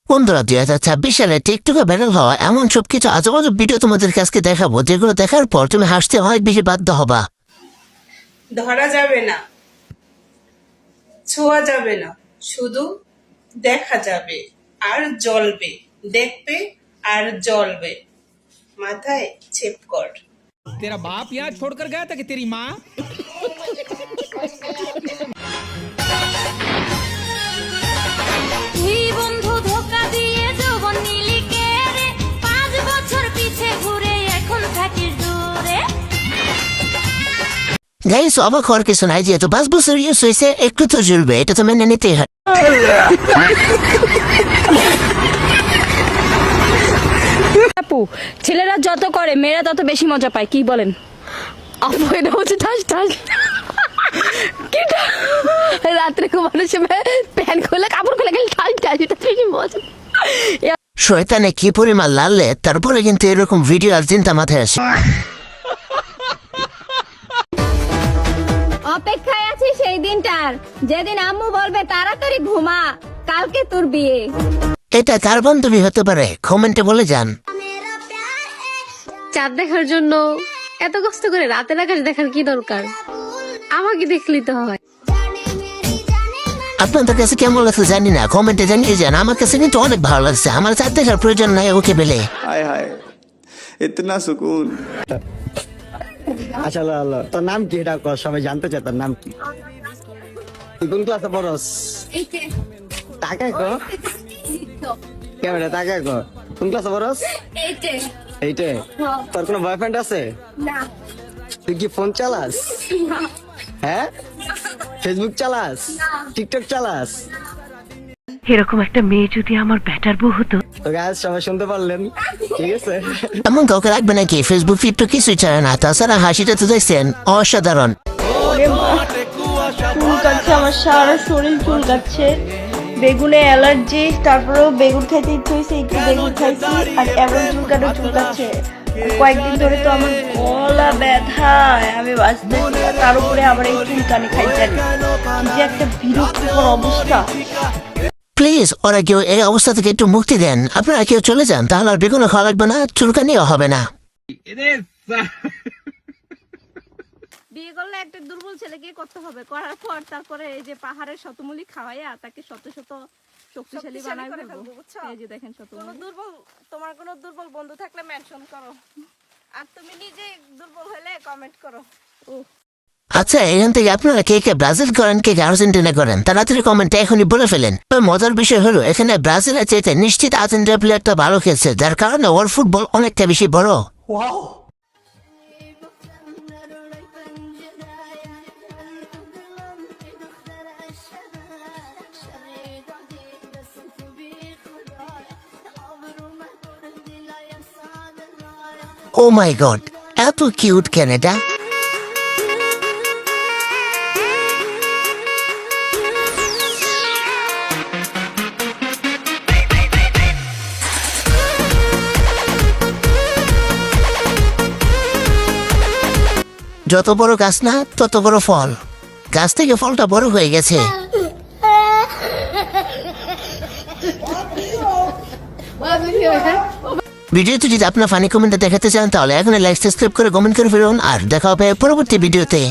বন্ধুরা 2026 সালে টিকটকে ভাইরাল হওয়া এমন সবকিছু আজব আজব ভিডিও তোমাদের কাছে দেখাবো, যেগুলো দেখার পর তুমি হাসতে অনেক বেশি বাধ্য হবা। ধরা যাবে না, ছোঁয়া যাবে না, শুধু দেখা যাবে আর জ্বলবে, দেখবে আর জ্বলবে, মাথায় ছেপ কর। तेरा बाप यहाँ छोड़कर गया था कि तेरी माँ? বন্ধু ধোকা দিয়ে যৌবন নিলি কে রে, 5 বছর পিছে ঘুরে এখন থাকিস দূরে। গাইস, অবাক হওয়ার কিছু নাই, যেহেতু 5 বছর ইউজ হয়েছে একটু তো জ্বলবে, এটা তো মেনে নিতেই হয়। আপু, ছেলেরা যত করে মেয়েরা তত বেশি মজা পায়, কি বলেন? আপু, এটা হচ্ছে ঠাস ঠাস রাত্রে ঘুমানোর সময় প্যান্ট খুলে কাপড় খুলে গেলে ঠাস ঠাস, এটা বেশি মজা। শয়তানে কি পরিমাণ লাললে তারপরে কিন্তু এরকম ভিডিও আর চিন্তা মাথায় আসে। অপেক্ষায় আছি সেই দিনটার, যেদিন আম্মু বলবে তাড়াতাড়ি ঘুমা, কালকে তোর বিয়ে। এটা কার বান্ধবী হতে পারে? কমেন্টে বলে যান। চাঁদ দেখার জন্য এত কষ্ট করে রাতের আকাশ দেখার কি দরকার? আমাকে দেখলেই তো হয়। আপনাদের কাছে কেমন লাগছে জানি না, কমেন্টে জানিয়ে যান। আমার কাছে কিন্তু অনেক ভালো লাগছে, আমার চাঁদ দেখার প্রয়োজন নাই ওকে বেলে। हाय हाय इतना सुकून। আচ্ছা আল্লাহ, তোর নাম কি? এটা কর, সবাই জানতে চায় তোর নাম কি। তুই কোন ক্লাসে পড়স? টাকা কর, ক্যামেরা টাকা কর। কোন ক্লাসে পড়স? এইটে। তোর কোনো বয়ফ্রেন্ড আছে? তুই কি ফোন চালাস? হ্যাঁ, ফেসবুক চালাস? টিকটক চালাস? এরকম একটা মেয়ে যদি আমার ব্যাটার বউ হতো। তো গাইস, সবাই শুনতে পারলেন, ঠিক আছে? এমন কাউকে রাখবে নাকি? ফেসবুক ফিড তো কিছুই চায় না, তাছাড়া হাসিটা তো দেখছেন অসাধারণ। চুলকাচ্ছে, আমার সারা শরীর চুলকাচ্ছে, বেগুনে অ্যালার্জি, তারপরেও বেগুন খাইতে ইচ্ছে হয়েছে, একটু বেগুন খাইছি আর এমন চুলকাচ্ছে। কয়েকদিন ধরে তো আমার গলা ব্যথা, আমি বাঁচতেছি না, তার উপরে আবার এই চুলকানি খাইছেন, যে একটা বিরক্তিকর অবস্থা। প্লিজ ওরা কেউ এই অবস্থা থেকে একটু মুক্তি দেন। আপনারা কেউ চলে যান, তাহলে আর বেগুনও খাওয়া লাগবে না, চুলকানিও হবে না। বিয়ে করলে একটা দুর্বল ছেলেকে করতে হবে, করার পর তারপরে এই যে পাহাড়ের শতমূলি খাওয়াইয়া তাকে শত শত শক্তিশালী বানাই ফেলবো। এই যে দেখেন শতমূলি। তোমার কোনো দুর্বল বন্ধু থাকলে মেনশন করো, আর তুমি নিজে দুর্বল হলে কমেন্ট করো। আচ্ছা, এখান থেকে আপনারা কে কে ব্রাজিল করেন, কে কে আর্জেন্টিনা করেন, তাড়াতাড়ি কমেন্টে এখনই বলে ফেলেন। তবে মজার বিষয় হলো, এখানে ব্রাজিলের চাইতে নিশ্চিত আর্জেন্টিনা প্লেয়ারটা ভালো খেলছে, যার কারণে ওর ফুটবল অনেকটা বেশি বড়। ও মাই গড, এত কিউট কেন এটা? যত বড় গাছ না তত বড় ফল, গাছ থেকে ফলটা বড় হয়ে গেছে। ভিডিওতে যদি আপনার ফানি কমেন্টে দেখাতে চান, তাহলে এখন লাইক সাবস্ক্রাইব করে কমেন্ট করে ফেলুন, আর দেখা হবে পরবর্তী ভিডিওতে।